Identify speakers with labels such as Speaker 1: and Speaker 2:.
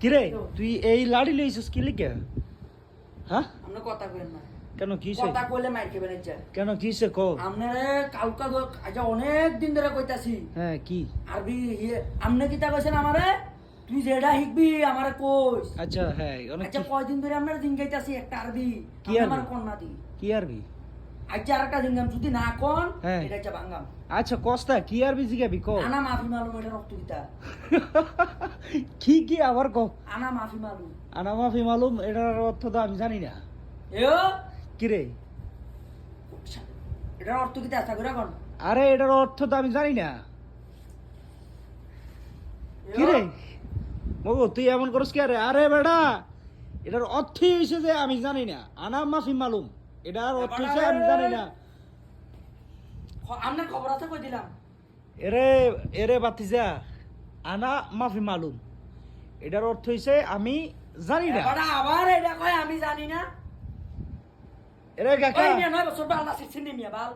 Speaker 1: কিরে তুই এই লাড়ি লইছিস কি লিখে? হ্যাঁ
Speaker 2: আমরা কথা কইেন না
Speaker 1: কেন কিছে?
Speaker 2: কথা কইলে মাইর খাবেন ইচ্ছা
Speaker 1: কেন কিছে কো?
Speaker 2: আমনে কালকা আজ অনেক দিন ধরে কইতাছি।
Speaker 1: হ্যাঁ কি?
Speaker 2: আরবি আমনে কিতা কইছেন আমারে? তুই যেটা শিখবি আমারে কইস।
Speaker 1: আচ্ছা হ্যাঁ অনেক
Speaker 2: আচ্ছা কয়দিন ধরে আমরা দিন গাইতাছি একটা আরবি
Speaker 1: কি
Speaker 2: আমার
Speaker 1: আরবি?
Speaker 2: কোন না দি
Speaker 1: কি আরবি?
Speaker 2: আচ্ছা আরেকটা দিন গাম যদি না কোন
Speaker 1: হ্যাঁ।
Speaker 2: এটা হচ্ছে বাঙ্গাম।
Speaker 1: আচ্ছা কস্তা কি আরবি জিগাবি কো?
Speaker 2: আনা মাফি মালুম এটা রক্ত দিতা।
Speaker 1: কি কি আবার কো?
Speaker 2: আনা মাফি মালুম।
Speaker 1: আনা মাফি মালুম এটার অর্থ তো আমি জানি না।
Speaker 2: এও
Speaker 1: কিরে
Speaker 2: এটার অর্থ কি আশা করে কোন?
Speaker 1: আরে এটার অর্থ তো আমি জানি না। কিরে মগো তুই এমন করস কি? আরে আরে বেটা এটার অর্থই হইছে যে আমি জানি না। আনা মাফি মালুম এটার অর্থ হইছে আমি জানি না।
Speaker 2: আপনার খবর আছে কই দিলাম।
Speaker 1: এরে এরে বাতিজা আনা মাফি মালুম এটার অর্থ হইছে আমি জানি না।
Speaker 2: এবারে আবার এটা কয় আমি জানি না।
Speaker 1: এরে কাকা
Speaker 2: ওই মিয়া 9 বছর বাল না সিনি মিয়া বাল।